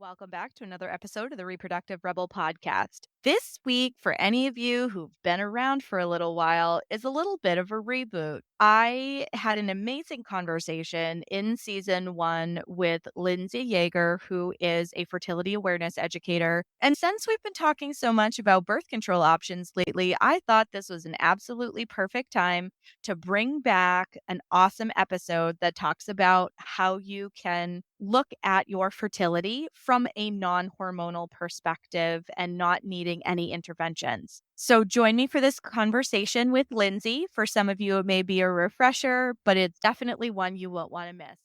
Welcome back to another episode of the Reproductive Rebel podcast. This week, for any of you who've been around for a little while, is a little bit of a reboot. I had an amazing conversation in season 1 with Lindsay Yeager, who is a fertility awareness educator. And since we've been talking so much about birth control options lately, I thought this was an absolutely perfect time to bring back an awesome episode that talks about how you can look at your fertility from a non-hormonal perspective and not needing any interventions. So join me for this conversation with Lindsay. For some of you, it may be a refresher, but it's definitely one you won't want to miss.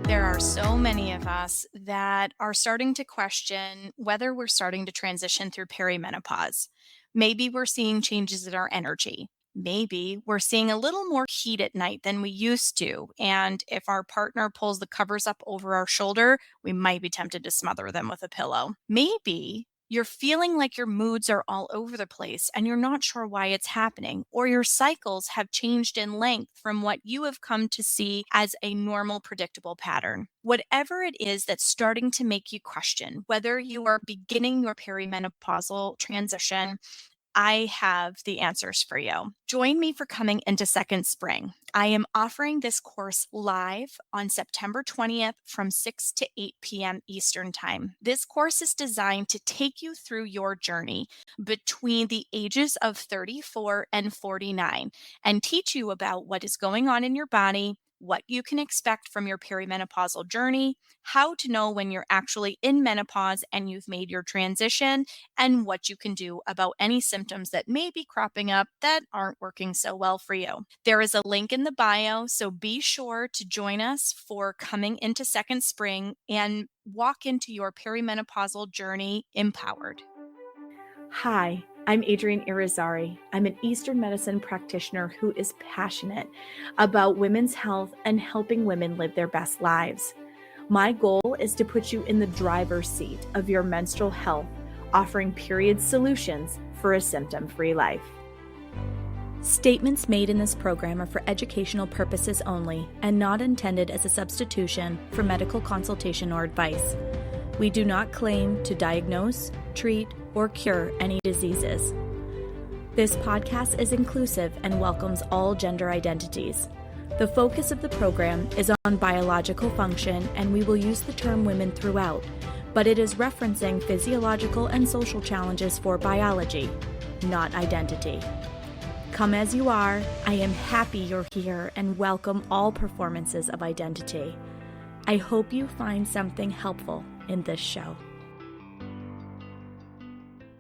There are so many of us that are starting to question whether we're starting to transition through perimenopause. Maybe we're seeing changes in our energy. Maybe we're seeing a little more heat at night than we used to. And if our partner pulls the covers up over our shoulder, we might be tempted to smother them with a pillow. Maybe you're feeling like your moods are all over the place and you're not sure why it's happening, or your cycles have changed in length from what you have come to see as a normal, predictable pattern. Whatever it is that's starting to make you question whether you are beginning your perimenopausal transition, I have the answers for you. Join me for Coming into Second Spring. I am offering this course live on September 20th from 6 to 8 p.m. Eastern Time. This course is designed to take you through your journey between the ages of 34 and 49 and teach you about what is going on in your body, what you can expect from your perimenopausal journey, how to know when you're actually in menopause and you've made your transition, and what you can do about any symptoms that may be cropping up that aren't working so well for you. There is a link in the bio, so be sure to join us for Coming into Second Spring and walk into your perimenopausal journey empowered. Hi, I'm Adrienne Irizarry. I'm an Eastern medicine practitioner who is passionate about women's health and helping women live their best lives. My goal is to put you in the driver's seat of your menstrual health, offering period solutions for a symptom-free life. Statements made in this program are for educational purposes only and not intended as a substitution for medical consultation or advice. We do not claim to diagnose, treat, or cure any diseases. This podcast is inclusive and welcomes all gender identities. The focus of the program is on biological function, and we will use the term women throughout, but it is referencing physiological and social challenges for biology, not identity. Come as you are, I am happy you're here and welcome all performances of identity. I hope you find something helpful in this show.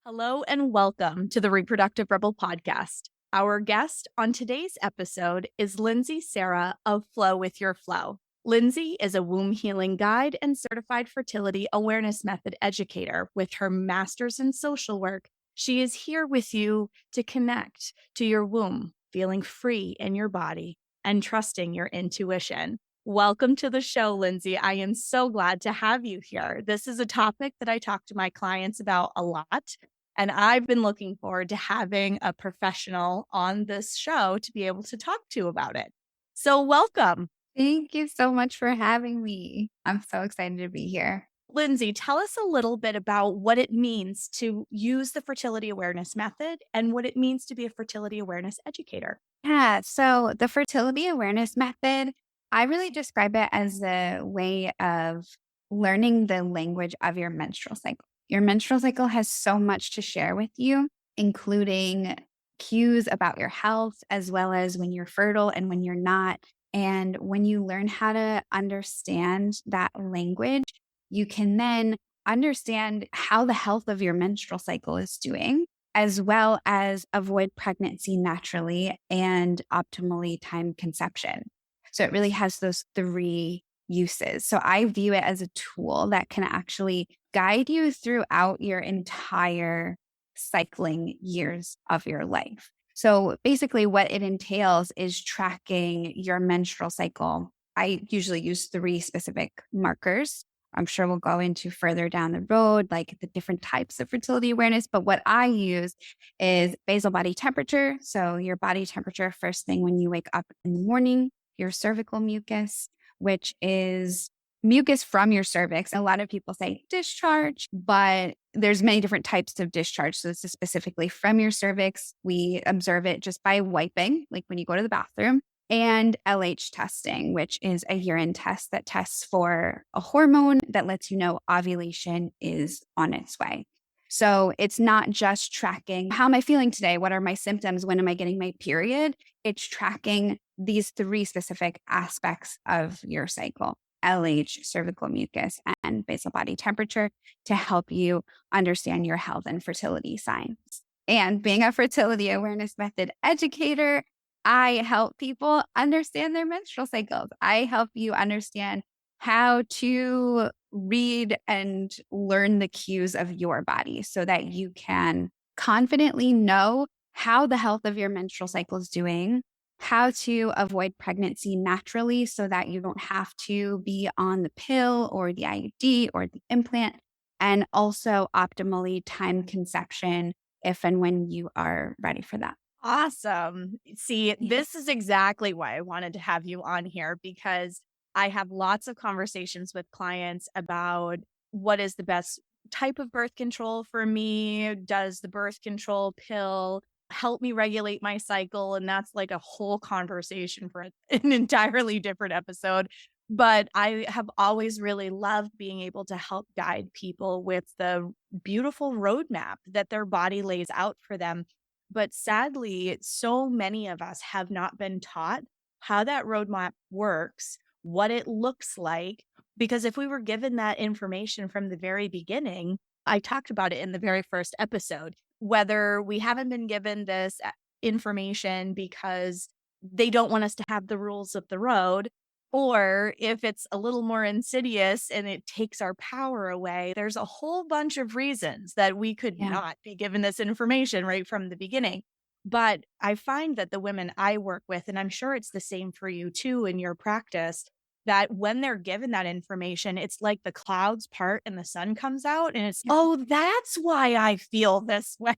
Hello and welcome to the Reproductive Rebel podcast. Our guest on today's episode is Lindsay Sara of Flow with Your Flow. Lindsay is a womb healing guide and certified fertility awareness method educator. With her master's in social work, she is here with you to connect to your womb, feeling free in your body and trusting your intuition. Welcome to the show, Lindsay. I am so glad to have you here. This is a topic that I talk to my clients about a lot, and I've been looking forward to having a professional on this show to be able to talk to about it. So welcome. Thank you so much for having me. I'm so excited to be here. Lindsay, tell us a little bit about what it means to use the fertility awareness method and what it means to be a fertility awareness educator. Yeah, so the fertility awareness method, I really describe it as a way of learning the language of your menstrual cycle. Your menstrual cycle has so much to share with you, including cues about your health, as well as when you're fertile and when you're not. And when you learn how to understand that language, you can then understand how the health of your menstrual cycle is doing, as well as avoid pregnancy naturally and optimally timed conception. So it really has those three uses. So I view it as a tool that can actually guide you throughout your entire cycling years of your life. So basically what it entails is tracking your menstrual cycle. I usually use 3 specific markers I'm sure we'll go into further down the road, like the different types of fertility awareness. But what I use is basal body temperature. So your body temperature first thing when you wake up in the morning, your cervical mucus, which is mucus from your cervix. A lot of people say discharge, but there's many different types of discharge. So this is specifically from your cervix. We observe it just by wiping, like when you go to the bathroom, and LH testing, which is a urine test that tests for a hormone that lets you know ovulation is on its way. So it's not just tracking, how am I feeling today? What are my symptoms? When am I getting my period? It's tracking these three specific aspects of your cycle: LH, cervical mucus, and basal body temperature, to help you understand your health and fertility signs. And being a fertility awareness method educator, I help people understand their menstrual cycles. I help you understand how to read and learn the cues of your body so that you can confidently know how the health of your menstrual cycle is doing, how to avoid pregnancy naturally so that you don't have to be on the pill or the IUD or the implant, and also optimally time conception if and when you are ready for that. Awesome. See, Yeah. this is exactly why I wanted to have you on here, because I have lots of conversations with clients about what is the best type of birth control for me. Does the birth control pill help me regulate my cycle? And that's like a whole conversation for an entirely different episode. But I have always really loved being able to help guide people with the beautiful roadmap that their body lays out for them. But sadly, so many of us have not been taught how that roadmap works, what it looks like. Because if we were given that information from the very beginning, I talked about it in the very first episode, whether we haven't been given this information because they don't want us to have the rules of the road, or if it's a little more insidious and it takes our power away. There's a whole bunch of reasons that we could Yeah. not be given this information right from the beginning. But I find that the women I work with, and I'm sure it's the same for you too in your practice, that when they're given that information, it's like the clouds part and the sun comes out, and it's, oh, that's why I feel this way.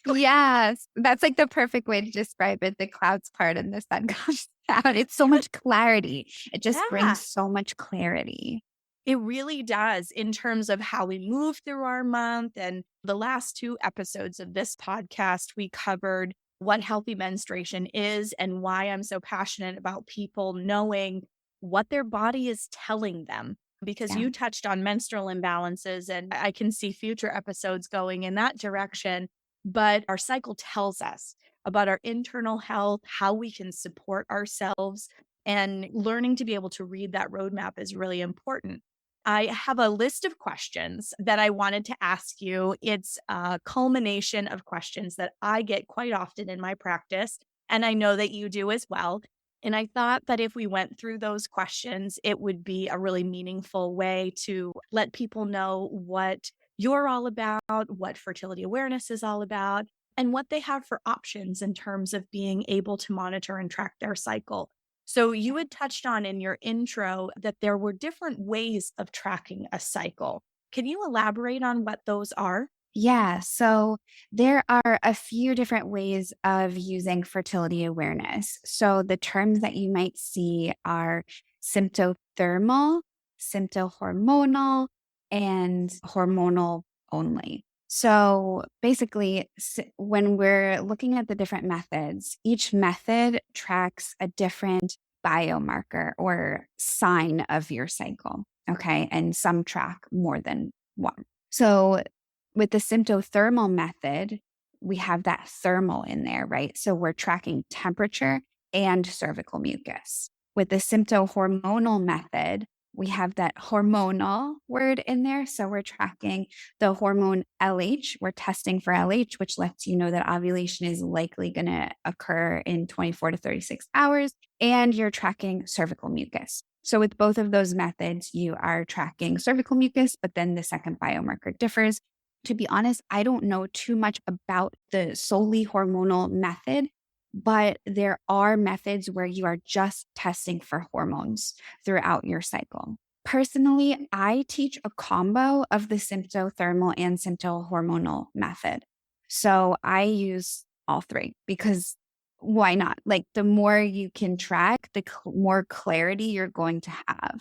Yes, that's like the perfect way to describe it. The clouds part and the sun comes out. It's so much clarity. It just Yeah. brings so much clarity. It really does, in terms of how we move through our month. And the last two episodes of this podcast, we covered what healthy menstruation is and why I'm so passionate about people knowing what their body is telling them. Because Yeah. you touched on menstrual imbalances, and I can see future episodes going in that direction. But our cycle tells us about our internal health, how we can support ourselves, and learning to be able to read that roadmap is really important. I have a list of questions that I wanted to ask you. It's a culmination of questions that I get quite often in my practice, and I know that you do as well. And I thought that if we went through those questions, it would be a really meaningful way to let people know what you're all about, what fertility awareness is all about, and what they have for options in terms of being able to monitor and track their cycle. So you had touched on in your intro that there were different ways of tracking a cycle. Can you elaborate on what those are? Yeah. So there are a few different ways of using fertility awareness. So the terms that you might see are symptothermal, symptohormonal, and hormonal only. So basically, when we're looking at the different methods, each method tracks a different biomarker or sign of your cycle. Okay. And some track more than one. So with the symptothermal method, we have that thermal in there, right? So we're tracking temperature and cervical mucus. With the symptohormonal method, we have that hormonal word in there. So we're tracking the hormone LH. We're testing for LH, which lets you know that ovulation is likely going to occur in 24 to 36 hours. And you're tracking cervical mucus. So with both of those methods, you are tracking cervical mucus, but then the second biomarker differs. To be honest, I don't know too much about the solely hormonal method, but there are methods where you are just testing for hormones throughout your cycle. Personally, I teach a combo of the symptothermal and symptohormonal method. So I use all three because why not? Like the more you can track, the more clarity you're going to have.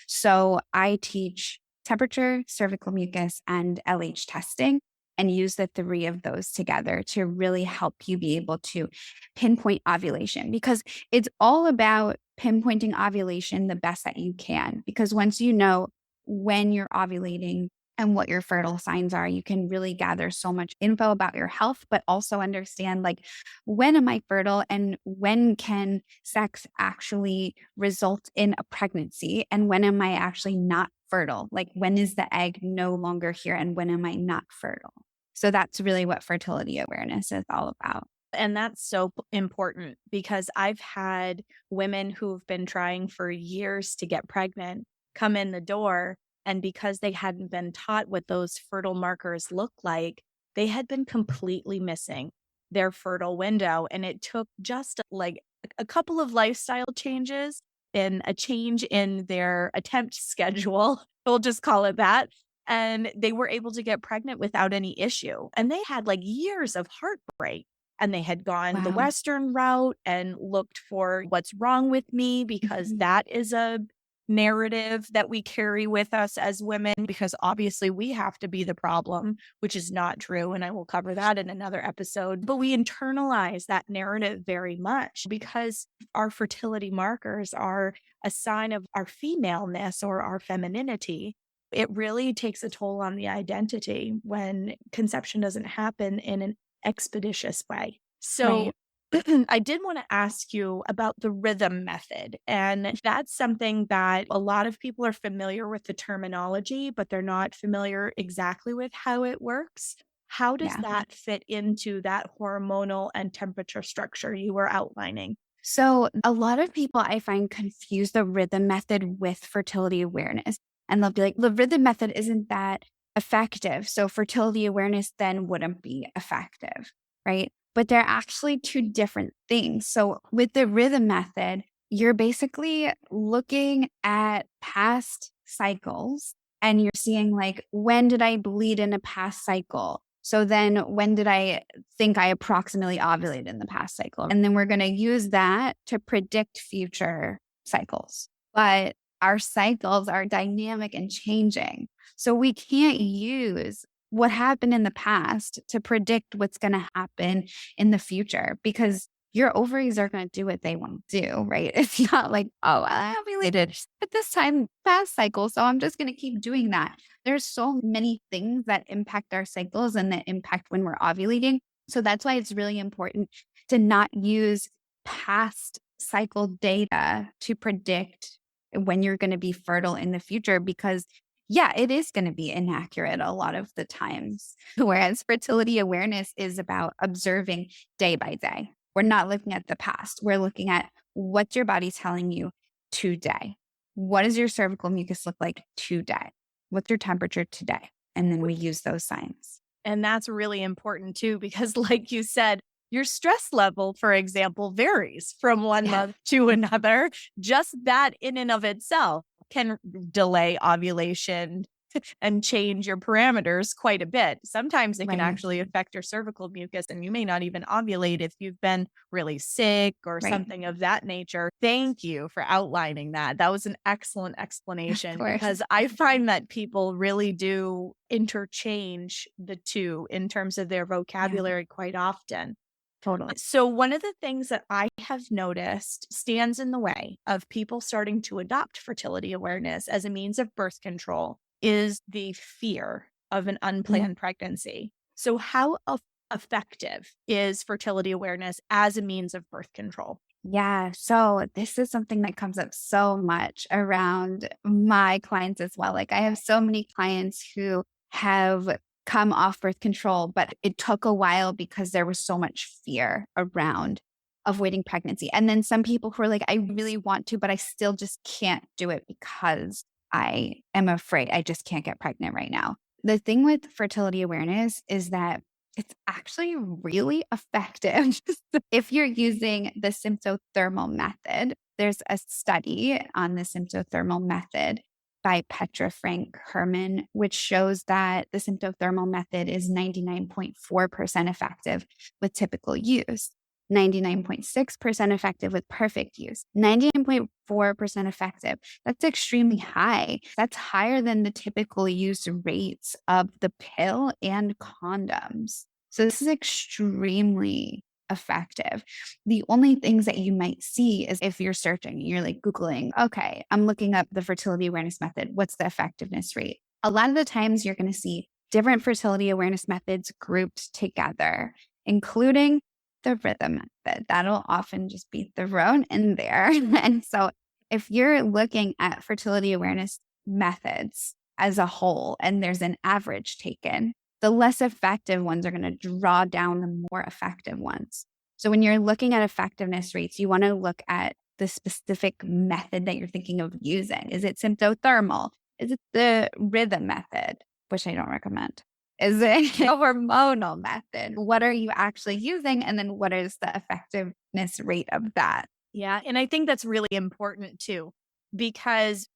So I teach temperature, cervical mucus, and LH testing and use the three of those together to really help you be able to pinpoint ovulation because it's all about pinpointing ovulation the best that you can. Because once you know when you're ovulating and what your fertile signs are, you can really gather so much info about your health, but also understand like when am I fertile and when can sex actually result in a pregnancy and when am I actually not fertile? Like when is the egg no longer here and when am I not fertile? So that's really what fertility awareness is all about. And that's so important because I've had women who've been trying for years to get pregnant come in the door. And because they hadn't been taught what those fertile markers look like, they had been completely missing their fertile window. And it took just like a couple of lifestyle changes and a change in their attempt schedule. We'll just call it that. And they were able to get pregnant without any issue. And they had like years of heartbreak and they had gone the Wow. Western route and looked for what's wrong with me because Mhm. that is a narrative that we carry with us as women because obviously we have to be the problem, which is not true. And I will cover that in another episode. But we internalize that narrative very much because our fertility markers are a sign of our femaleness or our femininity. It really takes a toll on the identity when conception doesn't happen in an expeditious way. So Right. I did want to ask you about the rhythm method. And that's something that a lot of people are familiar with the terminology, but they're not familiar exactly with how it works. How does Yeah. that fit into that hormonal and temperature structure you were outlining? So a lot of people I find confuse the rhythm method with fertility awareness. And they'll be like, the rhythm method isn't that effective. So fertility awareness then wouldn't be effective. Right. But they're actually two different things. So with the rhythm method, you're basically looking at past cycles and you're seeing like, when did I bleed in a past cycle? So then when did I think I approximately ovulated in the past cycle? And then we're going to use that to predict future cycles. But our cycles are dynamic and changing. So we can't use what happened in the past to predict what's going to happen in the future because your ovaries are going to do what they want to do, right? It's not like, oh, I ovulated at this time past cycle. So I'm just going to keep doing that. There's so many things that impact our cycles and that impact when we're ovulating. So that's why it's really important to not use past cycle data to predict when you're going to be fertile in the future because yeah, it is going to be inaccurate a lot of the times. Whereas fertility awareness is about observing day by day. We're not looking at the past. We're looking at what's your body telling you today. What does your cervical mucus look like today? What's your temperature today? And then we use those signs. And that's really important too, because like you said, your stress level, for example, varies from one Yeah, month to another. Just that in and of itself can delay ovulation and change your parameters quite a bit. Sometimes it can right, actually affect your cervical mucus, and you may not even ovulate if you've been really sick or right. something of that nature. Thank you for outlining that. That was an excellent Of explanation course. because I find that people really do interchange the two in terms of their Yeah, vocabulary quite often. totally. So, one of the things that I have noticed stands in the way of people starting to adopt fertility awareness as a means of birth control is the fear of an Mm. unplanned pregnancy. So, how effective is fertility awareness as a means of birth control? Yeah. So this is something that comes up so much around my clients as well. Like I have so many clients who have come off birth control, but it took a while because there was so much fear around avoiding pregnancy. And then some people who are like, I really want to, but I still just can't do it because I am afraid I just can't get pregnant right now. The thing with fertility awareness is that it's actually really effective. If you're using the symptothermal method, there's a study on the symptothermal method by Petra Frank Herman, which shows that the symptothermal method is 99.4% effective with typical use, 99.6% effective with perfect use, 99.4% effective. That's extremely high. That's higher than the typical use rates of the pill and condoms. So this is extremely effective. The only things that you might see is if you're searching, you're like Googling, okay, I'm looking up the fertility awareness method. What's the effectiveness rate? A lot of the times you're going to see different fertility awareness methods grouped together, including the rhythm method. That'll often just be thrown in there. And so if you're looking at fertility awareness methods as a whole and there's an average taken, the less effective ones are going to draw down the more effective ones. So when you're looking at effectiveness rates, you want to look at the specific method that you're thinking of using. Is it symptothermal? Is it the rhythm method, which I don't recommend? Is it a hormonal method? What are you actually using? And then what is the effectiveness rate of that? Yeah. And I think that's really important too, because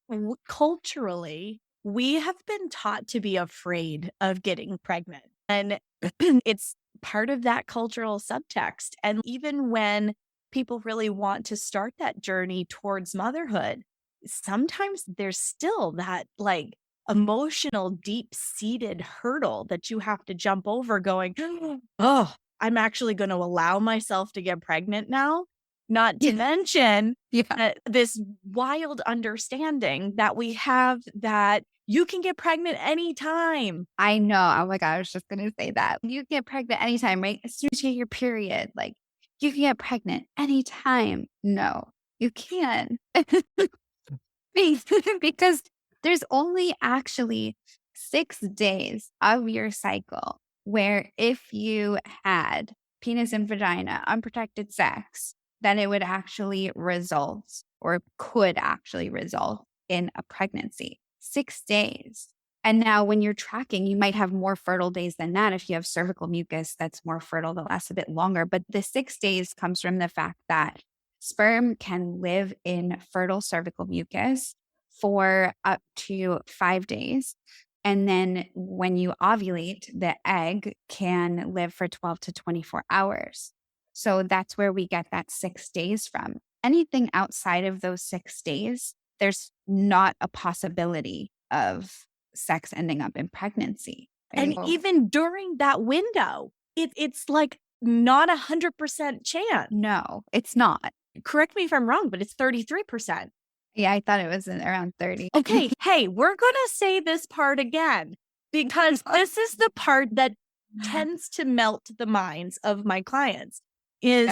culturally, we have been taught to be afraid of getting pregnant. And it's part of that cultural subtext. And even when people really want to start that journey towards motherhood, sometimes there's still that like emotional, deep seated hurdle that you have to jump over going, oh, I'm actually going to allow myself to get pregnant now. Not to mention this wild understanding that we have that you can get pregnant anytime. I know. Oh my God, I was just going to say that. You can get pregnant anytime, right? As soon as you get your period, like you can get pregnant anytime. No, you can. Because there's only actually 6 days of your cycle where if you had penis and vagina, unprotected sex, then it would actually result or could actually result in a pregnancy. 6 days. And now when you're tracking, you might have more fertile days than that. If you have cervical mucus that's more fertile, that lasts a bit longer. But the 6 days comes from the fact that sperm can live in fertile cervical mucus for up to 5 days. And then when you ovulate, the egg can live for 12 to 24 hours. So that's where we get that 6 days from. Anything outside of those 6 days, there's not a possibility of sex ending up in pregnancy. Right? And even during that window, it's like not 100% chance. No, it's not. Correct me if I'm wrong, but it's 33%. Yeah, I thought it was around 30. Okay. Hey, we're going to say this part again because this is the part that tends to melt the minds of my clients is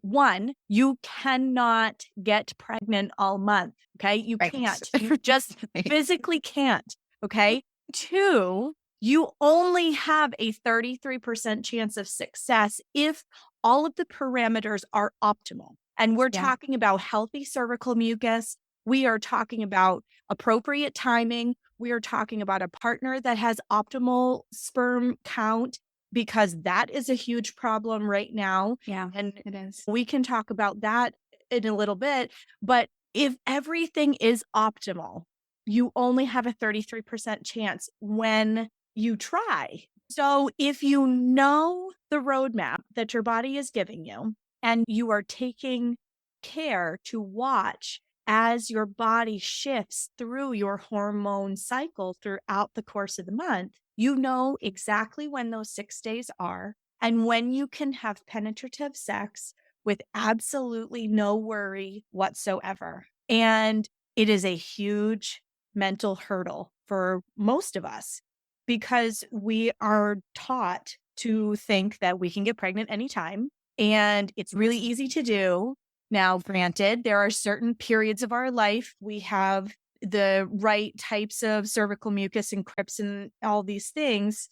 one, you cannot get pregnant all month. Okay. You can't. You just physically can't. Okay. 2, you only have a 33% chance of success if all of the parameters are optimal. And we're talking about healthy cervical mucus. We are talking about appropriate timing. We are talking about a partner that has optimal sperm count, because that is a huge problem right now. Yeah, and it is. We can talk about that in a little bit. But if everything is optimal, you only have a 33% chance when you try. So if you know the roadmap that your body is giving you and you are taking care to watch as your body shifts through your hormone cycle throughout the course of the month, you know exactly when those 6 days are and when you can have penetrative sex with absolutely no worry whatsoever. And it is a huge mental hurdle for most of us because we are taught to think that we can get pregnant anytime and it's really easy to do. Now, granted, there are certain periods of our life we have the right types of cervical mucus and crypts and all these things.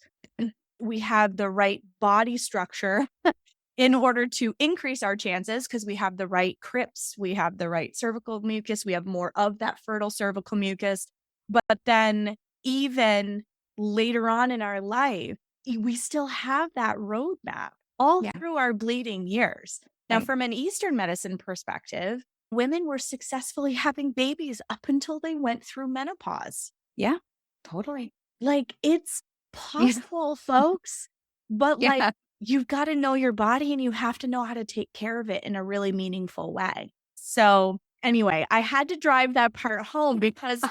We have the right body structure in order to increase our chances because we have the right crypts, we have the right cervical mucus, we have more of that fertile cervical mucus. But then even later on in our life, we still have that roadmap all through our bleeding years. Now, from an Eastern medicine perspective, women were successfully having babies up until they went through menopause. Yeah, totally. Like, it's Yeah. possible, folks, but, like, Yeah. you've gotta know your body and you have to know how to take care of it in a really meaningful way. So, anyway, I had to drive that part home because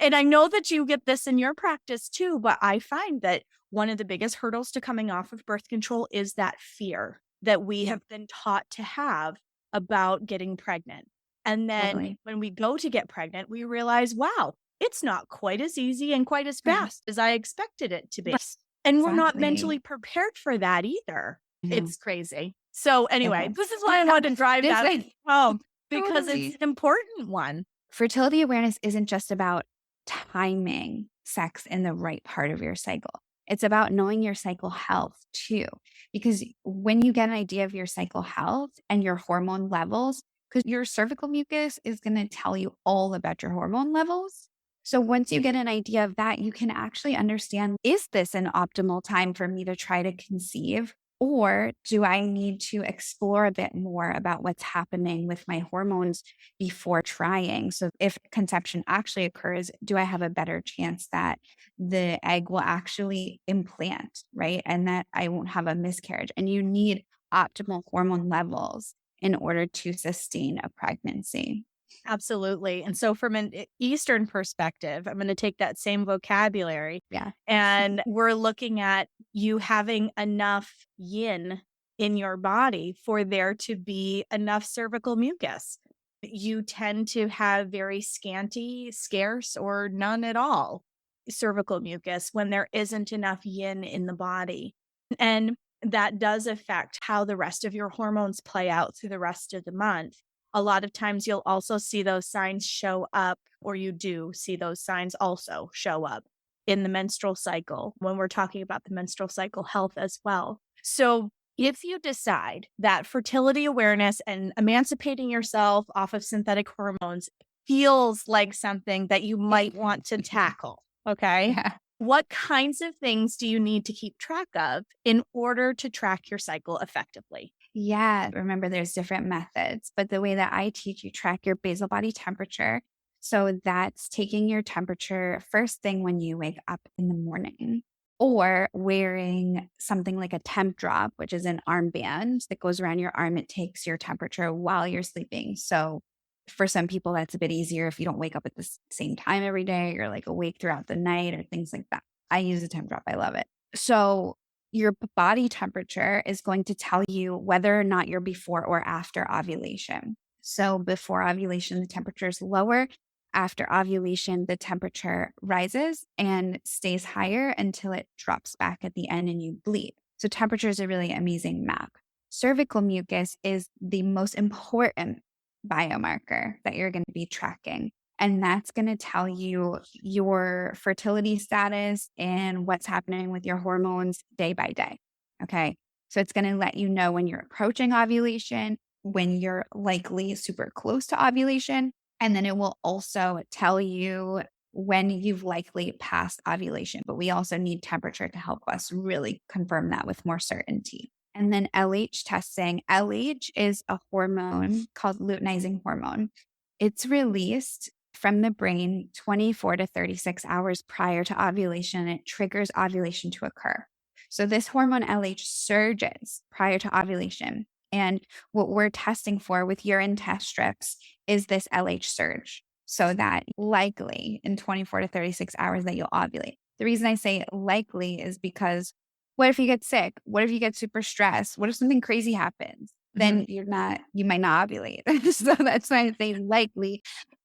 and I know that you get this in your practice too, but I find that one of the biggest hurdles to coming off of birth control is that fear that we have been taught to have about getting pregnant. And then Totally. when we go to get pregnant, we realize, wow, it's not quite as easy and quite as Right. fast as I expected it to be. Yes, And we're not exactly. mentally prepared for that either. I know. It's crazy. So It anyway, is. this is why I wanted to drive This that is home because it's totally. an important one. Fertility awareness isn't just about timing sex in the right part of your cycle. It's about knowing your cycle health too. Because when you get an idea of your cycle health and your hormone levels, because your cervical mucus is going to tell you all about your hormone levels. So once you get an idea of that, you can actually understand, is this an optimal time for me to try to conceive? Or do I need to explore a bit more about what's happening with my hormones before trying? So if conception actually occurs, do I have a better chance that the egg will actually implant, right? And that I won't have a miscarriage. And you need optimal hormone levels in order to sustain a pregnancy. Absolutely. And so from an Eastern perspective, I'm going to take that same vocabulary Yeah. and we're looking at you having enough yin in your body for there to be enough cervical mucus. You tend to have very scanty, scarce, or none at all cervical mucus when there isn't enough yin in the body. And that does affect how the rest of your hormones play out through the rest of the month. A lot of times you'll also see those signs show up, or you do see those signs also show up in the menstrual cycle when we're talking about the menstrual cycle health as well. So, if you decide that fertility awareness and emancipating yourself off of synthetic hormones feels like something that you might want to tackle, okay? Yeah. What kinds of things do you need to keep track of in order to track your cycle effectively? Yeah. Remember, there's different methods, but the way that I teach, you track your basal body temperature. So that's taking your temperature first thing when you wake up in the morning, or wearing something like a temp drop, which is an armband that goes around your arm. It takes your temperature while you're sleeping. So for some people, that's a bit easier if you don't wake up at the same time every day. You're like awake throughout the night or things like that. I use a temp drop. I love it. So your body temperature is going to tell you whether or not you're before or after ovulation. So before ovulation, the temperature is lower. After ovulation, the temperature rises and stays higher until it drops back at the end and you bleed. So temperature is a really amazing map. Cervical mucus is the most important biomarker that you're going to be tracking. And that's going to tell you your fertility status and what's happening with your hormones day by day. Okay. So it's going to let you know when you're approaching ovulation, when you're likely super close to ovulation. And then it will also tell you when you've likely passed ovulation. But we also need temperature to help us really confirm that with more certainty. And then LH testing. LH is a hormone called luteinizing hormone. It's released from the brain 24 to 36 hours prior to ovulation. It triggers ovulation to occur. So this hormone LH surges prior to ovulation. And what we're testing for with urine test strips is this LH surge, so that likely in 24 to 36 hours that you'll ovulate. The reason I say likely is because what if you get sick? What if you get super stressed? What if something crazy happens? Then you might not ovulate. So that's why I say likely.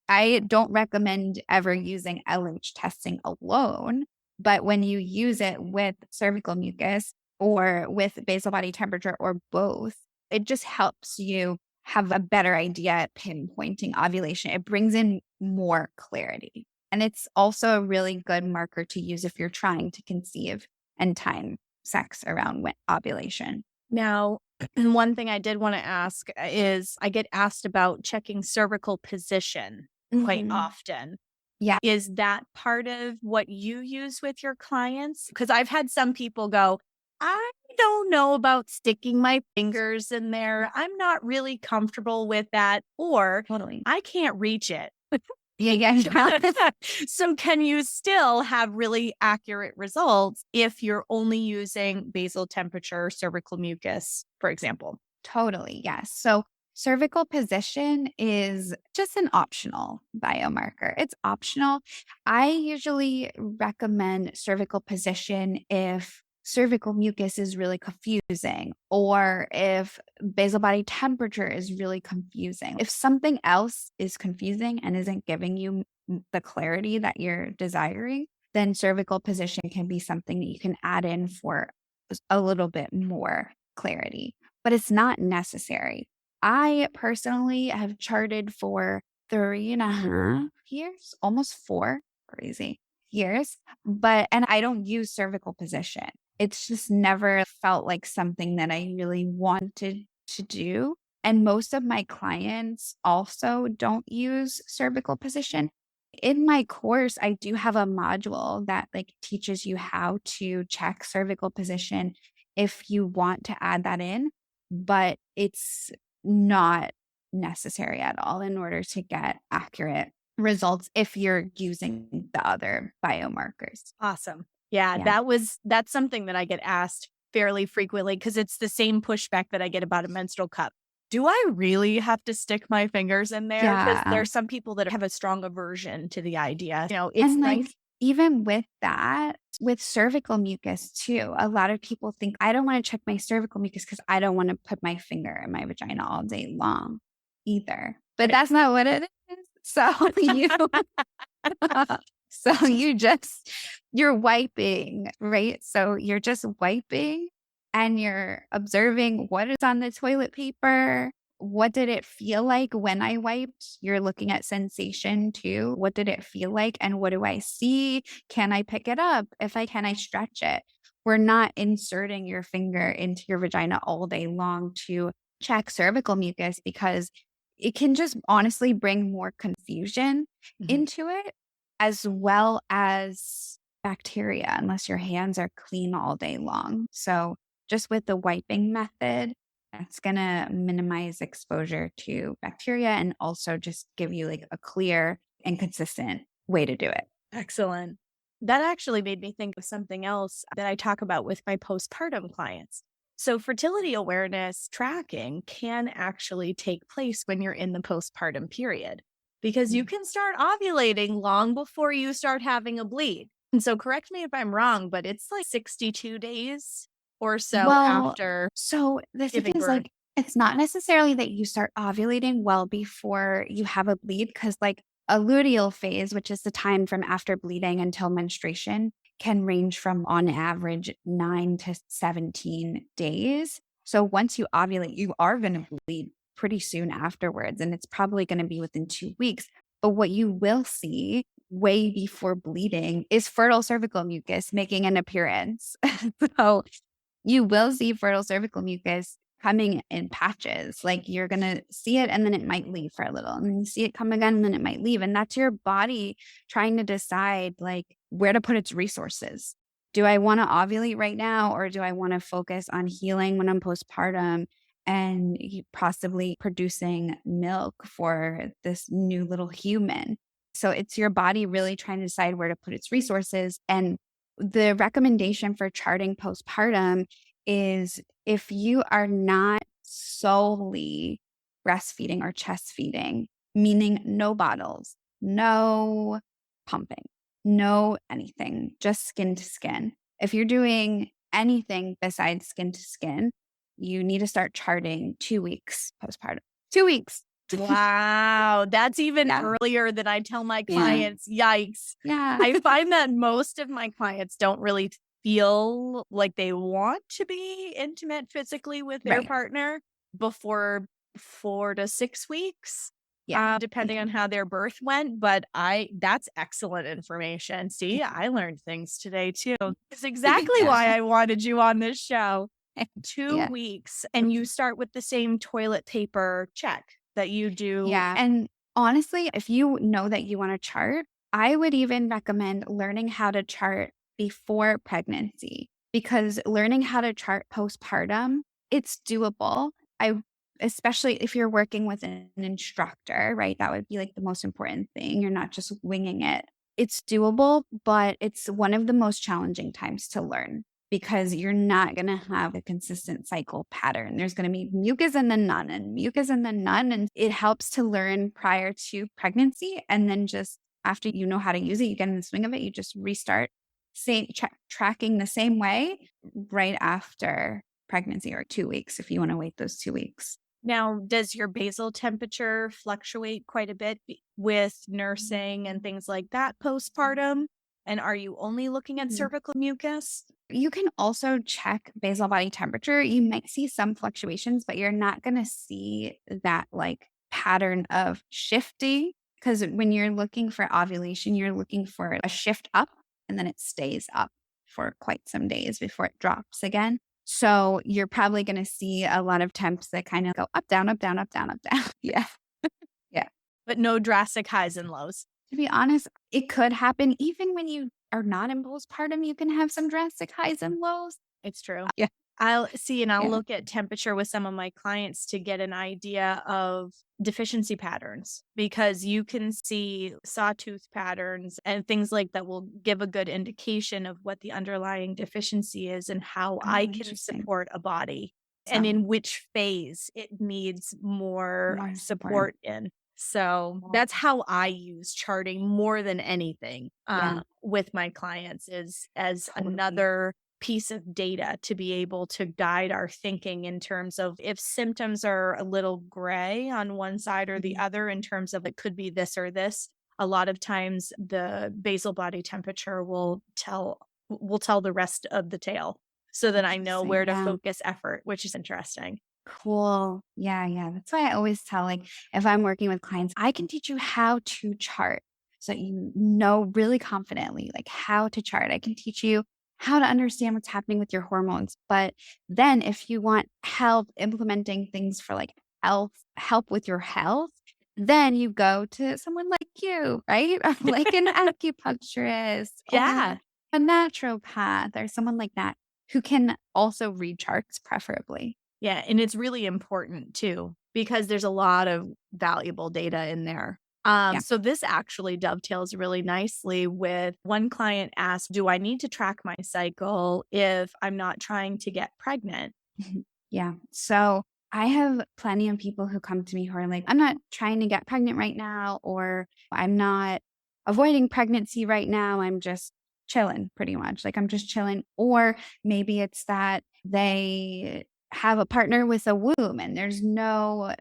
I don't recommend ever using LH testing alone, but when you use it with cervical mucus or with basal body temperature or both, it just helps you have a better idea at pinpointing ovulation. It brings in more clarity. And it's also a really good marker to use if you're trying to conceive and time sex around ovulation. Now, one thing I did want to ask is I get asked about checking cervical position quite Mhm. often. Yeah. Is that part of what you use with your clients? Because I've had some people go, I don't know about sticking my fingers in there. I'm not really comfortable with that, or Totally. I can't reach it. Yeah, yeah. So can you still have really accurate results if you're only using basal temperature, cervical mucus, for example? Totally. Yes. So cervical position is just an optional biomarker. It's optional. I usually recommend cervical position if cervical mucus is really confusing or if basal body temperature is really confusing. If something else is confusing and isn't giving you the clarity that you're desiring, then cervical position can be something that you can add in for a little bit more clarity, but it's not necessary. I personally have charted for 3.5 years, almost 4, crazy years, and I don't use cervical position. It's just never felt like something that I really wanted to do. And most of my clients also don't use cervical position. In my course, I do have a module that like teaches you how to check cervical position if you want to add that in, but it's not necessary at all in order to get accurate results if you're using the other biomarkers. Awesome. Yeah, Yeah. that's something that I get asked fairly frequently because it's the same pushback that I get about a menstrual cup. Do I really have to stick my fingers in there? Because Yeah. there's some people that have a strong aversion to the idea. It's And like, nice. even with that, with cervical mucus too, a lot of people think, I don't want to check my cervical mucus because I don't want to put my finger in my vagina all day long either. But that's not what it is. So you so you're wiping, right? So you're just wiping and you're observing what is on the toilet paper. What did it feel like when I wiped? You're looking at sensation too. What did it feel like? And what do I see? Can I pick it up? If I can, I stretch it. We're not inserting your finger into your vagina all day long to check cervical mucus because it can just honestly bring more confusion into it, as well as bacteria, unless your hands are clean all day long. So, just with the wiping method, it's going to minimize exposure to bacteria and also just give you like a clear and consistent way to do it. Excellent. That actually made me think of something else that I talk about with my postpartum clients. So, fertility awareness tracking can actually take place when you're in the postpartum period because you can start ovulating long before you start having a bleed. And so, correct me if I'm wrong, but it's like 62 days or so Well, after so the thing giving is, birth. like, it's not necessarily that you start ovulating well before you have a bleed, because, like, a luteal phase, which is the time from after bleeding until menstruation, can range from on average 9 to 17 days. So once you ovulate, you are going to bleed pretty soon afterwards, and it's probably going to be within 2 weeks. But what you will see way before bleeding is fertile cervical mucus making an appearance. So you will see fertile cervical mucus coming in patches. Like you're going to see it and then it might leave for a little. And then you see it come again and then it might leave. And that's your body trying to decide like where to put its resources. Do I want to ovulate right now or do I want to focus on healing when I'm postpartum and possibly producing milk for this new little human? So it's your body really trying to decide where to put its resources. And the recommendation for charting postpartum is if you are not solely breastfeeding or chest feeding, meaning no bottles, no pumping, no anything, just skin to skin. If you're doing anything besides skin to skin, you need to start charting 2 weeks postpartum. 2 weeks. Wow, that's even Yeah. earlier than I tell my Yeah. clients. Yikes. Yeah. I find that most of my clients don't really feel like they want to be intimate physically with their Right. partner before 4 to 6 weeks, Yeah. depending on how their birth went. But that's excellent information. See, I learned things today too. It's exactly why Yeah. I wanted you on this show. 2 Yeah. weeks, and you start with the same toilet paper check that you do. Yeah. And honestly, if you know that you want to chart, I would even recommend learning how to chart before pregnancy. because learning how to chart postpartum, it's doable. I Especially if you're working with an instructor, right? That would be like the most important thing. You're not just winging it. It's doable, but it's one of the most challenging times to learn because you're not going to have a consistent cycle pattern. There's going to be mucus and then none, and mucus and then none. And it helps to learn prior to pregnancy. And then just after you know how to use it, you get in the swing of it, you just restart tracking the same way right after pregnancy, or 2 weeks if you want to wait those 2 weeks. Now, does your basal temperature fluctuate quite a bit with nursing and things like that postpartum? And are you only looking at cervical mucus? You can also check basal body temperature. You might see some fluctuations, but you're not going to see that like pattern of shifting, because when you're looking for ovulation, you're looking for a shift up and then it stays up for quite some days before it drops again. So you're probably going to see a lot of temps that kind of go up, down, up, down, up, down, up, down. Yeah. Yeah. But no drastic highs and lows. To be honest, it could happen even when you are not in postpartum. You can have some drastic highs and lows. It's true. Yeah. I'll Yeah. look at temperature with some of my clients to get an idea of deficiency patterns, because you can see sawtooth patterns and things like that will give a good indication of what the underlying deficiency is and how I can Interesting. support a body and in which phase it needs more More support in. So that's how I use charting more than anything Yeah. with my clients, is as Totally. another piece of data to be able to guide our thinking in terms of if symptoms are a little gray on one side or the other in terms of it could be this or this. A lot of times the basal body temperature will tell the rest of the tale, so that I know where to focus effort, which is interesting. Cool. Yeah. Yeah. That's why I always tell, like, if I'm working with clients, I can teach you how to chart so that you know really confidently, like, how to chart. I can teach you how to understand what's happening with your hormones. But then if you want help implementing things for like help with your health, then you go to someone like you, right? Like an acupuncturist Yeah. or a naturopath or someone like that who can also read charts preferably. Yeah, and it's really important too, because there's a lot of valuable data in there. Yeah. So this actually dovetails really nicely with one client asked, do I need to track my cycle if I'm not trying to get pregnant? Yeah. So I have plenty of people who come to me who are like, I'm not trying to get pregnant right now, or I'm not avoiding pregnancy right now. I'm just chilling pretty much. Like I'm just chilling. Or maybe it's that they have a partner with a womb and there's no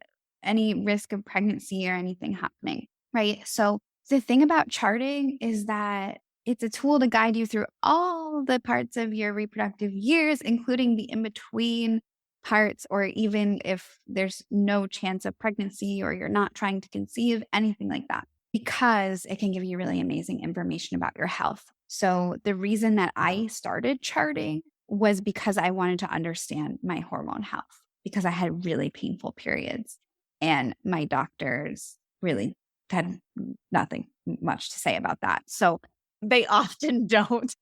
any risk of pregnancy or anything happening. Right. So the thing about charting is that it's a tool to guide you through all the parts of your reproductive years, including the in between parts, or even if there's no chance of pregnancy or you're not trying to conceive, anything like that, because it can give you really amazing information about your health. So the reason that I started charting was because I wanted to understand my hormone health, because I had really painful periods and my doctors really had nothing much to say about that. So They often don't.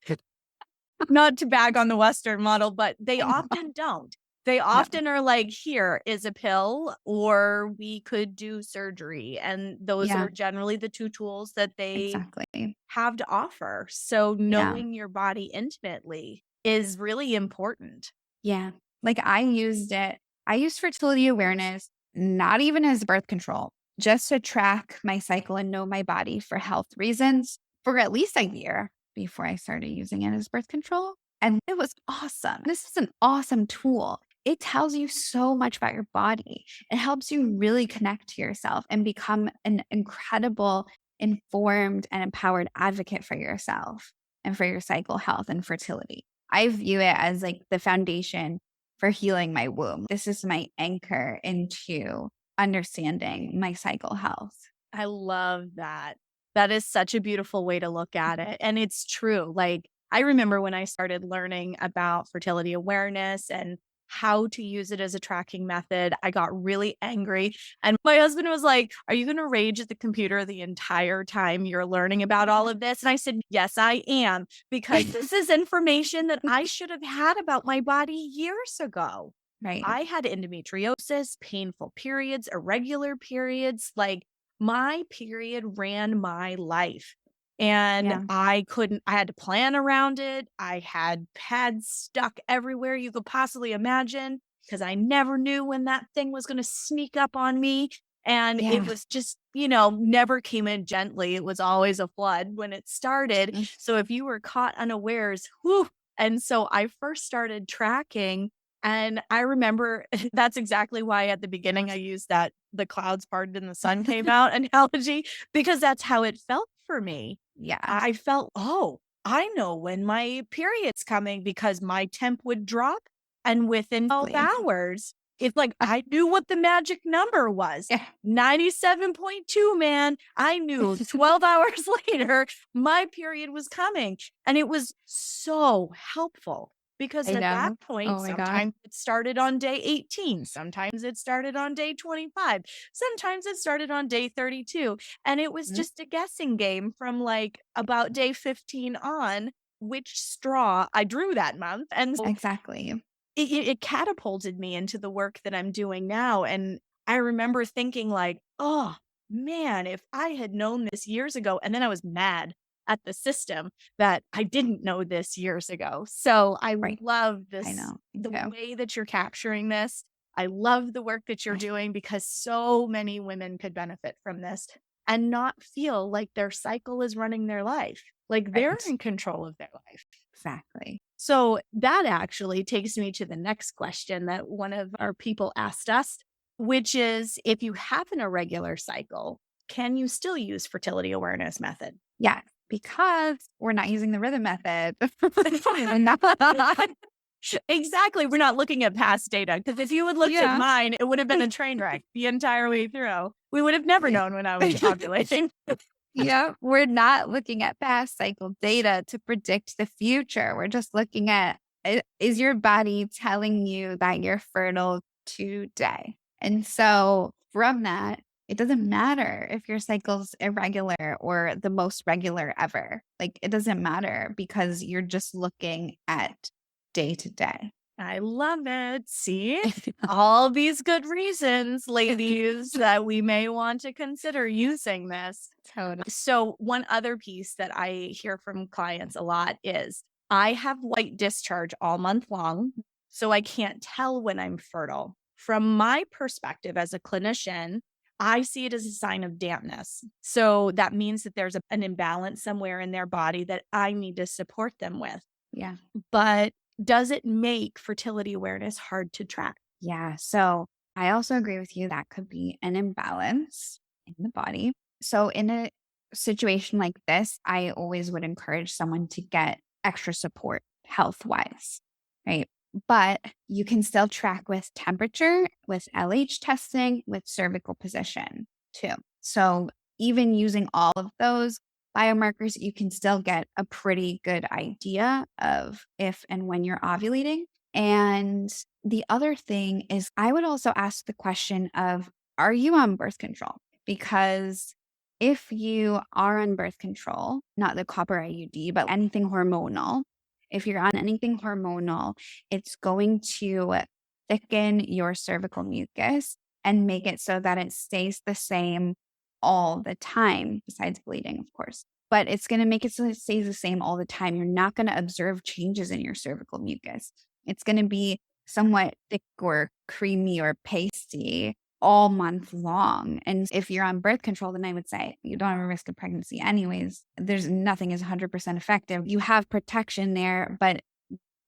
Not to bag on the Western model, but they often don't. They often are like, here is a pill, or we could do surgery. And those are generally the two tools that they exactly have to offer. So knowing your body intimately is really important. Yeah. Like I used fertility awareness, not even as birth control, just to track my cycle and know my body for health reasons for at least a year before I started using it as birth control. And it was awesome. This is an awesome tool. It tells you so much about your body. It helps you really connect to yourself and become an incredible, informed, and empowered advocate for yourself and for your cycle health and fertility. I view it as like the foundation for healing my womb. This is my anchor into understanding my cycle health. I love that. That is such a beautiful way to look at it. And it's true. Like, I remember when I started learning about fertility awareness and how to use it as a tracking method. I got really angry. And my husband was like, "Are you going to rage at the computer the entire time you're learning about all of this?" And I said, "Yes, I am, because this is information that I should have had about my body years ago." Right. I had endometriosis, painful periods, irregular periods. Like, my period ran my life. And Yeah. I had to plan around it. I had pads stuck everywhere you could possibly imagine because I never knew when that thing was going to sneak up on me. And it Yeah. was just, never came in gently. It was always a flood when it started. Mm. So if you were caught unawares, whew. And so I first started tracking. And I remember that's exactly why at the beginning I used that the clouds parted and the sun came out analogy, because that's how it felt for me. Yeah. I felt, oh, I know when my period's coming because my temp would drop. And within 12 hours, it's like I knew what the magic number was. Yeah. 97.2, man. I knew 12 hours later, my period was coming. And it was so helpful. Because I at that know. point, Oh my God. sometimes it started on day 18. Sometimes it started on day 25. Sometimes it started on day 32. And it was Mhm. just a guessing game from like about day 15 on which straw I drew that month. And so Exactly. it catapulted me into the work that I'm doing now. And I remember thinking like, oh man, if I had known this years ago, and then I was mad at the system that I didn't know this years ago. So I Right. love I this, know. the Yeah. way that you're capturing this. I love the work that you're doing because so many women could benefit from this and not feel like their cycle is running their life. Like they're Right. in control of their life. Exactly. So that actually takes me to the next question that one of our people asked us, which is, if you have an irregular cycle, can you still use fertility awareness method? Yeah. Because we're not using the rhythm method. Exactly. We're not looking at past data, because if you had looked at Yeah. mine, it would have been a train wreck the entire way through. We would have never known when I was ovulating. Yeah. We're not looking at past cycle data to predict the future. We're just looking at, is your body telling you that you're fertile today? And so from that, it doesn't matter if your cycle's irregular or the most regular ever. Like, it doesn't matter because you're just looking at day to day. I love it. See, all these good reasons, ladies, that we may want to consider using this. Totally. So one other piece that I hear from clients a lot is, I have white discharge all month long, so I can't tell when I'm fertile. From my perspective as a clinician, I see it as a sign of dampness. So that means that there's an imbalance somewhere in their body that I need to support them with. Yeah. But does it make fertility awareness hard to track? Yeah. So I also agree with you. That could be an imbalance in the body. So in a situation like this, I always would encourage someone to get extra support health wise, right? But you can still track with temperature, with LH testing, with cervical position too. So even using all of those biomarkers, you can still get a pretty good idea of if and when you're ovulating. And the other thing is, I would also ask the question of, are you on birth control? Because if you are on birth control, not the copper IUD, but anything hormonal, if you're on anything hormonal, it's going to thicken your cervical mucus and make it so that it stays the same all the time, besides bleeding, of course. But it's going to make it so it stays the same all the time. You're not going to observe changes in your cervical mucus. It's going to be somewhat thick or creamy or pasty all month long. And if you're on birth control, then I would say you don't have a risk of pregnancy anyways. There's nothing is 100% effective. You have protection there, but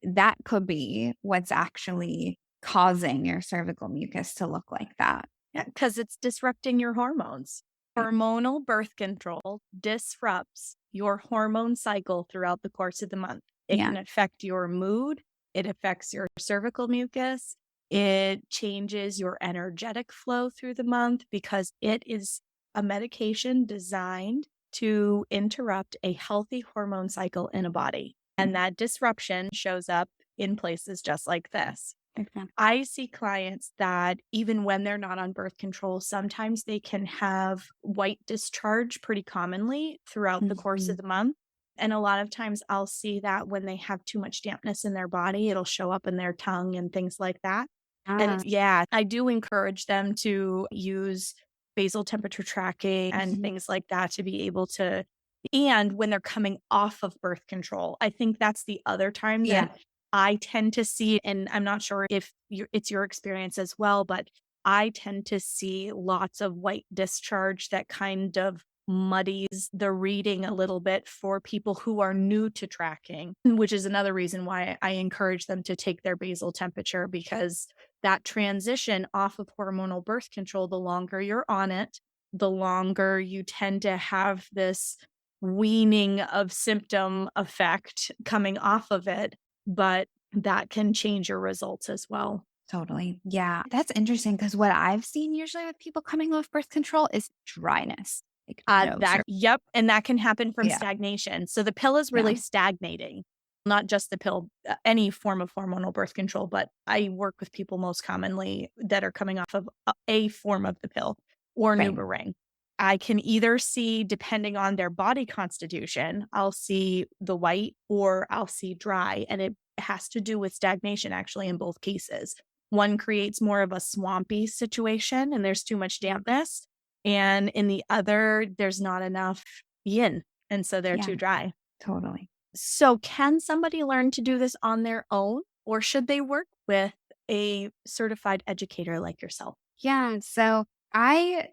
that could be what's actually causing your cervical mucus to look like that. Yeah, because it's disrupting your hormones. Hormonal birth control disrupts your hormone cycle throughout the course of the month. It Yeah. can affect your mood. It affects your cervical mucus. It changes your energetic flow through the month because it is a medication designed to interrupt a healthy hormone cycle in a body. And that disruption shows up in places just like this. Exactly. I see clients that even when they're not on birth control, sometimes they can have white discharge pretty commonly throughout the course Mhm. of the month. And a lot of times I'll see that when they have too much dampness in their body, it'll show up in their tongue and things like that. And Ah, yeah, I do encourage them to use basal temperature tracking and mhm. things like that to be able to. And when they're coming off of birth control, I think that's the other time that Yeah. I tend to see, and I'm not sure if it's your experience as well, but I tend to see lots of white discharge that kind of muddies the reading a little bit for people who are new to tracking, which is another reason why I encourage them to take their basal temperature, because that transition off of hormonal birth control, the longer you're on it, the longer you tend to have this weaning of symptom effect coming off of it, but that can change your results as well. Totally. Yeah. That's interesting because what I've seen usually with people coming off birth control is dryness. Like nose That or yep, and that can happen from yeah. stagnation. So the pill is Yeah. really stagnating, not just the pill, any form of hormonal birth control, but I work with people most commonly that are coming off of a form of the pill or Right. NuvaRing. I can either see, depending on their body constitution, I'll see the white or I'll see dry, and it has to do with stagnation actually in both cases. One creates more of a swampy situation and there's too much dampness, and in the other, there's not enough yin, and so they're Yeah. too dry. Totally. So can somebody learn to do this on their own, or should they work with a certified educator like yourself? Yeah. So I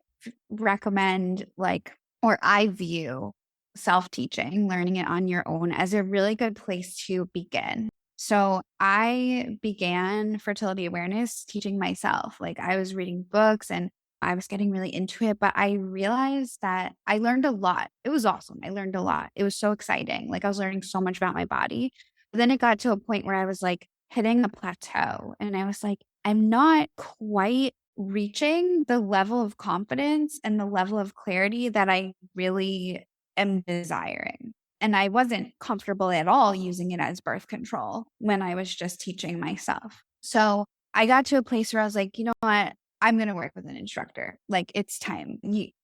recommend or I view self teaching, learning it on your own as a really good place to begin. So I began fertility awareness teaching myself. Like I was reading books and I was getting really into it, but I realized that I learned a lot. It was awesome. I learned a lot. It was so exciting. Like I was learning so much about my body. But then it got to a point where I was like hitting a plateau and I was like, I'm not quite reaching the level of confidence and the level of clarity that I really am desiring. And I wasn't comfortable at all using it as birth control when I was just teaching myself. So I got to a place where I was like, you know what? I'm going to work with an instructor. Like it's time.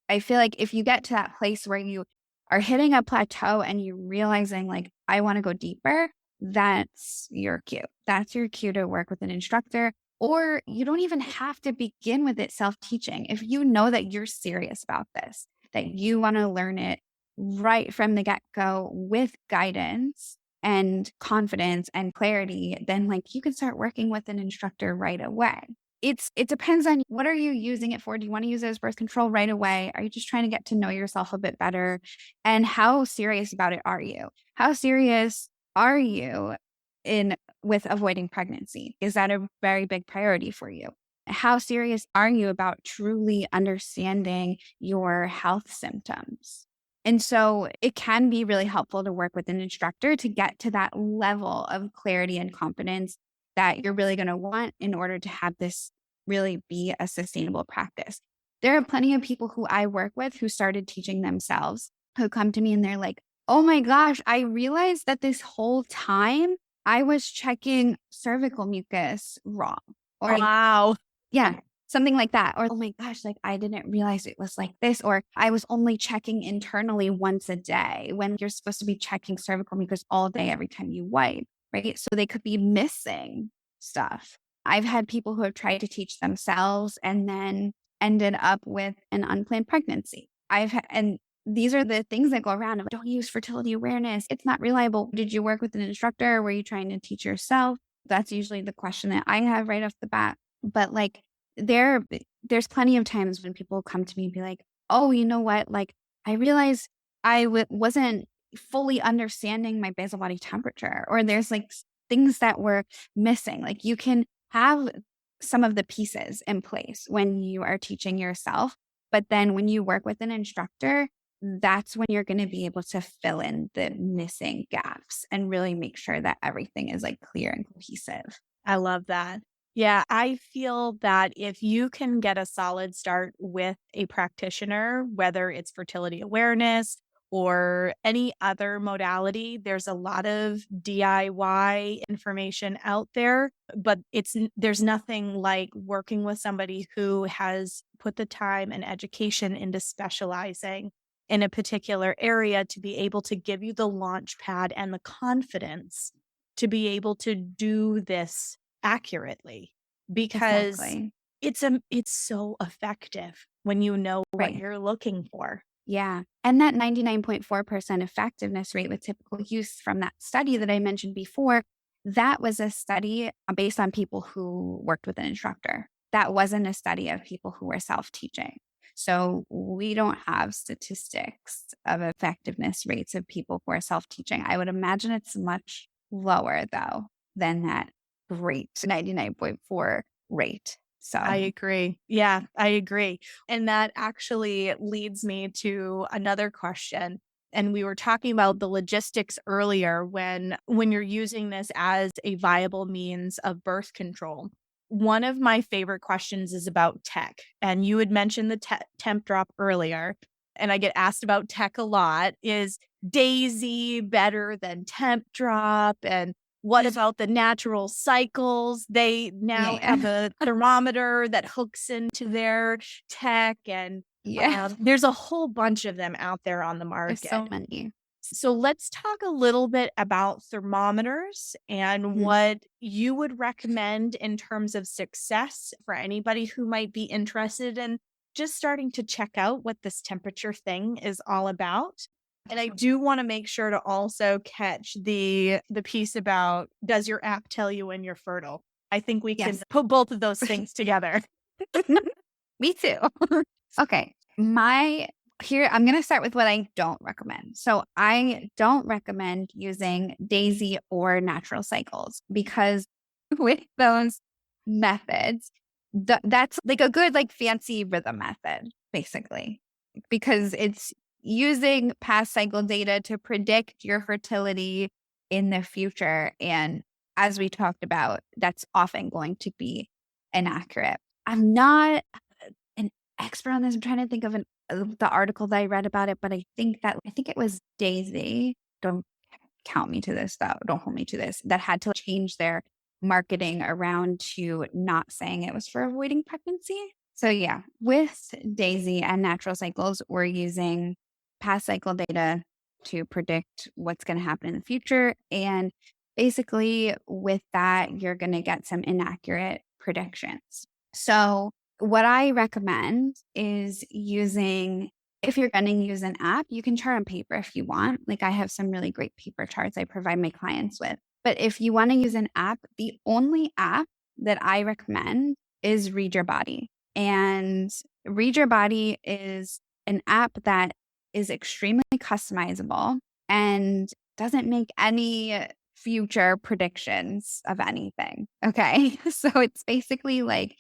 I feel like if you get to that place where you are hitting a plateau and you're realizing, like, I want to go deeper, that's your cue. That's your cue to work with an instructor. Or you don't even have to begin with it self teaching. If you know that you're serious about this, that you want to learn it right from the get go with guidance and confidence and clarity, then like you can start working with an instructor right away. It depends on what are you using it for? Do you want to use it as birth control right away? Are you just trying to get to know yourself a bit better? And how serious about it are you? How serious are you in with avoiding pregnancy? Is that a very big priority for you? How serious are you about truly understanding your health symptoms? And so it can be really helpful to work with an instructor to get to that level of clarity and confidence that you're really going to want in order to have this really be a sustainable practice. There are plenty of people who I work with who started teaching themselves, who come to me and they're like, oh my gosh, I realized that this whole time I was checking cervical mucus wrong. Or Wow. yeah, something like that. Or, oh my gosh, like I didn't realize it was like this. Or I was only checking internally once a day when you're supposed to be checking cervical mucus all day every time you wipe, right? So they could be missing stuff. I've had people who have tried to teach themselves and then ended up with an unplanned pregnancy. And these are the things that go around of don't use fertility awareness. It's not reliable. Did you work with an instructor? Were you trying to teach yourself? That's usually the question that I have right off the bat. But like there's plenty of times when people come to me and be like, "Oh, you know what? Like I realized wasn't fully understanding my basal body temperature or there's like things that were missing." Like you can have some of the pieces in place when you are teaching yourself, but then when you work with an instructor, that's when you're going to be able to fill in the missing gaps and really make sure that everything is like clear and cohesive. I love that. Yeah, I feel that if you can get a solid start with a practitioner, whether it's fertility awareness or any other modality. There's a lot of DIY information out there, but there's nothing like working with somebody who has put the time and education into specializing in a particular area to be able to give you the launch pad and the confidence to be able to do this accurately, because Exactly. it's so effective when you know what Right. you're looking for. Yeah. And that 99.4% effectiveness rate with typical use from that study that I mentioned before, that was a study based on people who worked with an instructor. That wasn't a study of people who were self-teaching. So we don't have statistics of effectiveness rates of people who are self-teaching. I would imagine it's much lower though than that great 99.4 rate. I So agree. Yeah, I agree. And that actually leads me to another question. And we were talking about the logistics earlier when you're using this as a viable means of birth control. One of my favorite questions is about tech. And you had mentioned the temp drop earlier, and I get asked about tech a lot. Is Daisy better than temp drop? And what about the natural cycles? They now yeah. have a thermometer that hooks into their tech, and Yeah. there's a whole bunch of them out there on the There's so market. many. So let's talk a little bit about thermometers and Mhm. what you would recommend in terms of success for anybody who might be interested in just starting to check out what this temperature thing is all about. And I do want to make sure to also catch the piece about, does your app tell you when you're fertile? I think we can Yes. put both of those things together. Me too. Okay. I'm going to start with what I don't recommend. So I don't recommend using Daisy or natural cycles because with those methods, that's like a good, like fancy rhythm method, basically, because it's using past cycle data to predict your fertility in the future. And as we talked about, that's often going to be inaccurate. I'm not an expert on this. I'm trying to think of the article that I read about it, but I think it was Daisy. Don't count me to this though. Don't hold me to this. That had to change their marketing around to not saying it was for avoiding pregnancy. So yeah, with Daisy and natural cycles, we're using past cycle data to predict what's going to happen in the future. And basically with that, you're going to get some inaccurate predictions. So what I recommend is if you're going to use an app, you can chart on paper if you want. Like I have some really great paper charts I provide my clients with. But if you want to use an app, the only app that I recommend is Read Your Body. And Read Your Body is an app that is extremely customizable and doesn't make any future predictions of anything. Okay. So it's basically like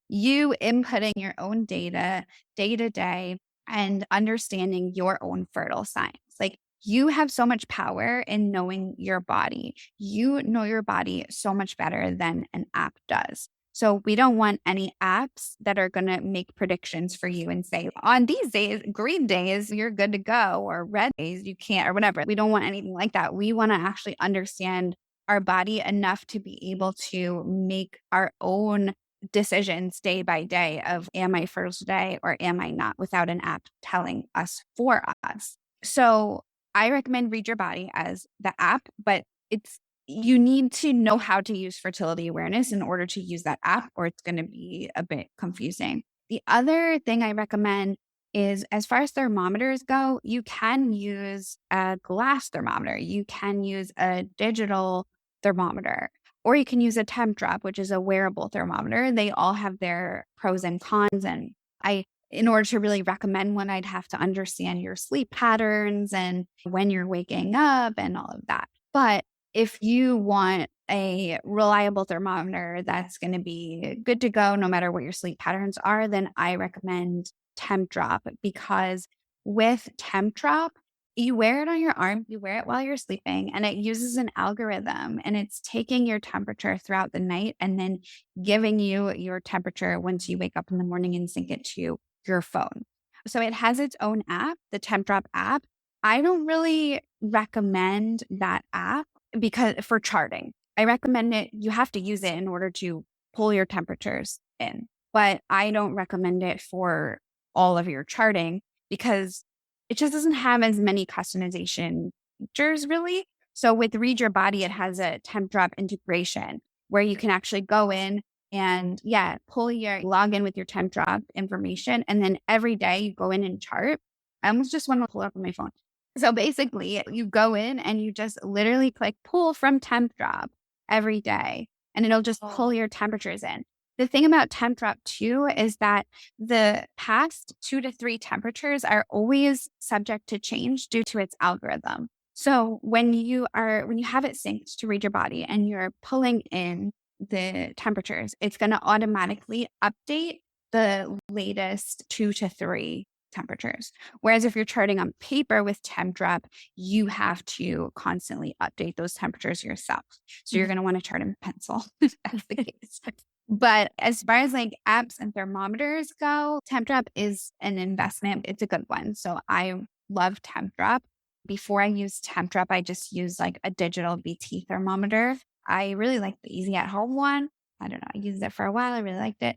you inputting your own data day to day and understanding your own fertile signs. Like you have so much power in knowing your body. You know your body so much better than an app does. So we don't want any apps that are going to make predictions for you and say, on these days, green days, you're good to go, or red days, you can't, or whatever. We don't want anything like that. We want to actually understand our body enough to be able to make our own decisions day by day of, am I fertile today or am I not, without an app telling us for us. So I recommend Read Your Body as the app, but you need to know how to use fertility awareness in order to use that app, or it's going to be a bit confusing. The other thing I recommend is, as far as thermometers go, you can use a glass thermometer. You can use a digital thermometer, or you can use a temp drop, which is a wearable thermometer. They all have their pros and cons. And in order to really recommend one, I'd have to understand your sleep patterns and when you're waking up and all of that. But if you want a reliable thermometer that's going to be good to go no matter what your sleep patterns are, then I recommend Temp Drop, because with Temp Drop, you wear it on your arm, you wear it while you're sleeping, and it uses an algorithm, and it's taking your temperature throughout the night and then giving you your temperature once you wake up in the morning and sync it to your phone. So it has its own app, the Temp Drop app. I don't really recommend that app because for charting. I recommend it. You have to use it in order to pull your temperatures in, but I don't recommend it for all of your charting because it just doesn't have as many customization features really. So with Read Your Body, it has a temp drop integration where you can actually go in and log in with your temp drop information. And then every day you go in and chart. I almost just want to pull it up on my phone. So basically, you go in and you just literally click pull from temp drop every day, and it'll just pull your temperatures in. The thing about temp drop too is that the past 2 to 3 temperatures are always subject to change due to its algorithm. So when you have it synced to Read Your Body and you're pulling in the temperatures, it's going to automatically update the latest 2 to 3 temperatures. Whereas if you're charting on paper with temp drop, you have to constantly update those temperatures yourself. So you're going to want to chart in pencil if that's the case. But as far as like apps and thermometers go, temp drop is an investment. It's a good one. So I love temp drop. Before I used temp drop, I just used like a digital BT thermometer. I really like the easy at home one. I don't know. I used it for a while. I really liked it.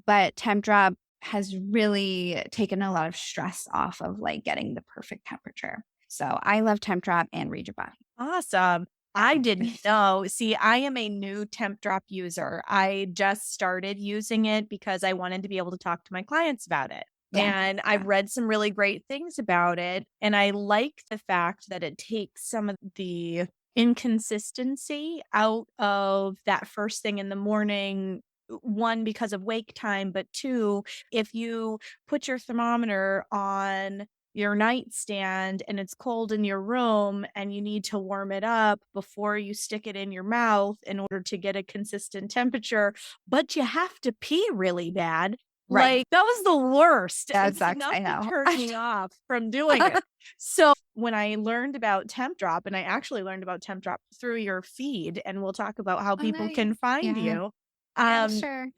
But temp drop has really taken a lot of stress off of like getting the perfect temperature. So I love temp drop and Read Your Body. Awesome. I didn't know. See, I am a new temp drop user. I just started using it because I wanted to be able to talk to my clients about it. And I've read some really great things about it. And I like the fact that it takes some of the inconsistency out of that first thing in the morning. One, because of wake time, but two, if you put your thermometer on your nightstand and it's cold in your room and you need to warm it up before you stick it in your mouth in order to get a consistent temperature, but you have to pee really bad. Right. Like that was the worst. That It's sucks. enough I know. to turn me off from doing it. So when I learned about temp drop, and I actually learned about temp drop through your feed, and we'll talk about how people nice. can find you. Sure.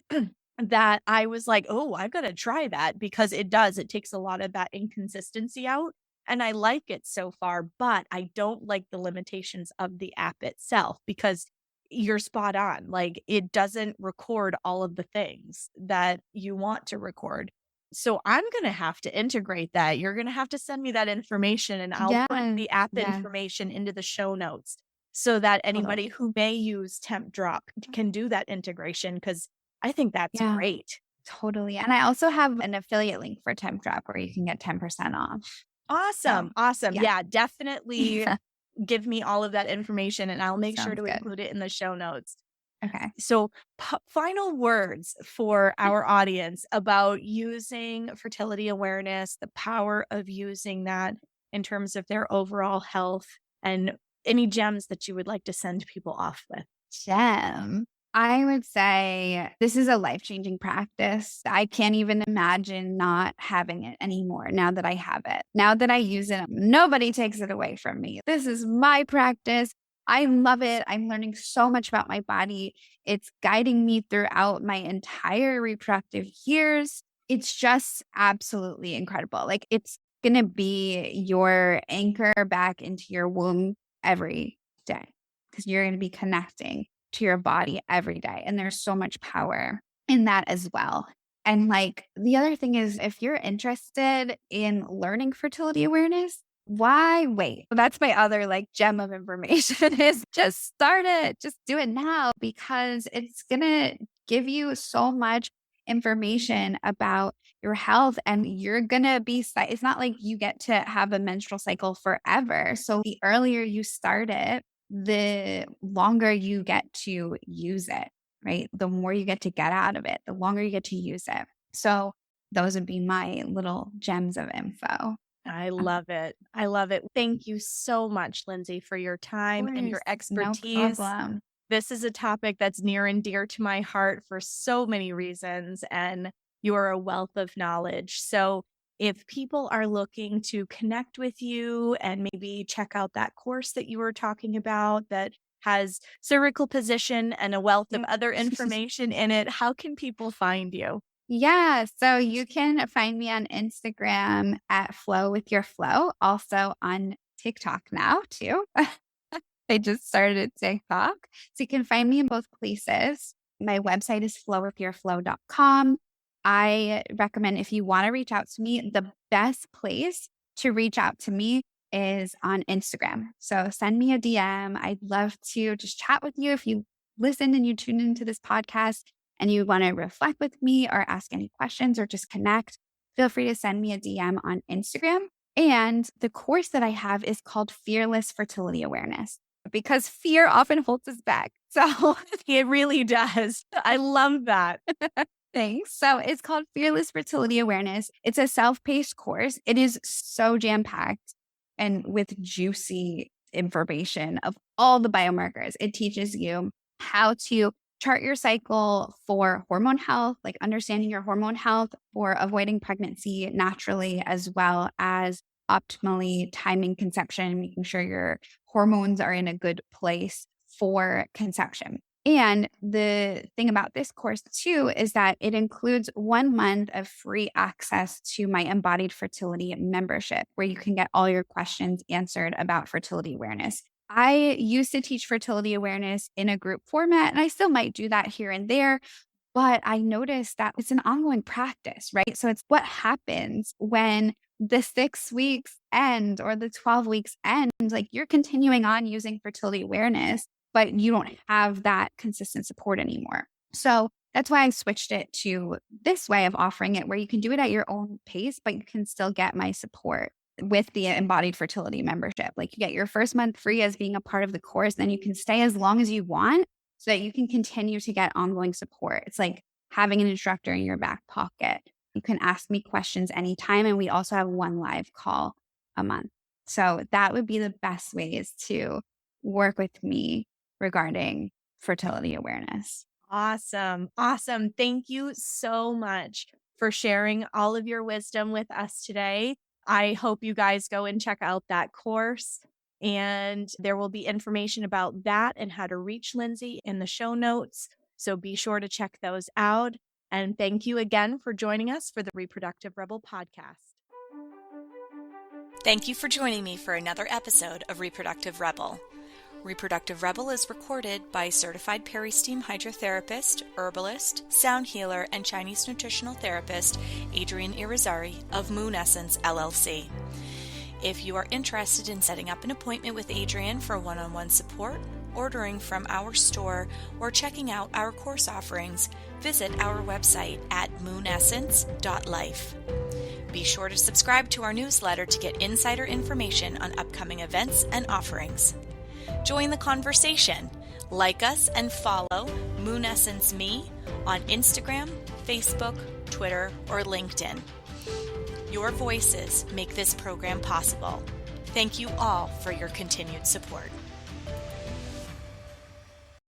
That I was like, oh, I've got to try that because it takes a lot of that inconsistency out. And I like it so far, but I don't like the limitations of the app itself because you're spot on. Like it doesn't record all of the things that you want to record. So I'm going to have to integrate that. You're going to have to send me that information and I'll put the app information into the show notes so that anybody who may use temp drop can do that integration because I think that's great. Totally. And I also have an affiliate link for temp drop where you can get 10% off. Awesome. Awesome. Yeah, definitely Yeah. give me all of that information and I'll make sure Sounds to good. include it in the show notes. Okay. So final words for our audience about using fertility awareness, the power of using that in terms of their overall health, and any gems that you would like to send people off with. Gem. I would say this is a life-changing practice. I can't even imagine not having it anymore now that I have it. Now that I use it, nobody takes it away from me. This is my practice. I love it. I'm learning so much about my body. It's guiding me throughout my entire reproductive years. It's just absolutely incredible. Like it's going to be your anchor back into your womb every day because you're going to be connecting to your body every day. And there's so much power in that as well. And like the other thing is, if you're interested in learning fertility awareness, why wait? That's my other like gem of information is just start it. Just do it now because it's going to give you so much information about your health and you're going to be, it's not like you get to have a menstrual cycle forever. So the earlier you start it, the longer you get to use it, right? The more you get to get out of it, the longer you get to use it. So those would be my little gems of info. I love it. I love it. Thank you so much, Lindsay, for your time and your expertise. No problem. This is a topic that's near and dear to my heart for so many reasons, and you are a wealth of knowledge. So if people are looking to connect with you and maybe check out that course that you were talking about that has cervical position and a wealth of other information in it, how can people find you? Yeah, so you can find me on Instagram at Flow with Your Flow, also on TikTok now too. I just started TikTok. So you can find me in both places. My website is flowwithyourflow.com. I recommend if you want to reach out to me, the best place to reach out to me is on Instagram. So send me a DM. I'd love to just chat with you if you listen and you tune into this podcast and you want to reflect with me or ask any questions or just connect. Feel free to send me a DM on Instagram. And the course that I have is called Fearless Fertility Awareness because fear often holds us back. So It really does. I love that. thanks. So it's called Fearless Fertility Awareness. It's a self-paced course. It is so jam-packed and with juicy information of all the biomarkers. It teaches you how to chart your cycle for hormone health, like understanding your hormone health for avoiding pregnancy naturally, as well as optimally timing conception, making sure your hormones are in a good place for conception. And the thing about this course too is that it includes 1 month of free access to my Embodied Fertility membership, where you can get all your questions answered about fertility awareness. I used to teach fertility awareness in a group format, and I still might do that here and there. But I noticed that it's an ongoing practice, right? So it's what happens when the 6 weeks end or the 12 weeks end. Like you're continuing on using fertility awareness, but you don't have that consistent support anymore. So that's why I switched it to this way of offering it, where you can do it at your own pace, but you can still get my support with the Embodied Fertility membership. Like you get your first month free as being a part of the course, then you can stay as long as you want so that you can continue to get ongoing support. It's like having an instructor in your back pocket. You can ask me questions anytime. And we also have 1 live call a month. So that would be the best ways to work with me regarding fertility awareness. Awesome. Awesome. Thank you so much for sharing all of your wisdom with us today. I hope you guys go and check out that course. And there will be information about that and how to reach Lindsay in the show notes. So be sure to check those out. And thank you again for joining us for the Reproductive Rebel podcast. Thank you for joining me for another episode of Reproductive Rebel. Reproductive Rebel is recorded by certified peri-steam hydrotherapist, herbalist, sound healer, and Chinese nutritional therapist Adrienne Irizarry of Moon Essence LLC. If you are interested in setting up an appointment with Adrienne for one-on-one support, ordering from our store, or checking out our course offerings, visit our website at moonessence.life. Be sure to subscribe to our newsletter to get insider information on upcoming events and offerings. Join the conversation. Like us and follow Moon Essence Me on Instagram, Facebook, Twitter, or LinkedIn. Your voices make this program possible. Thank you all for your continued support.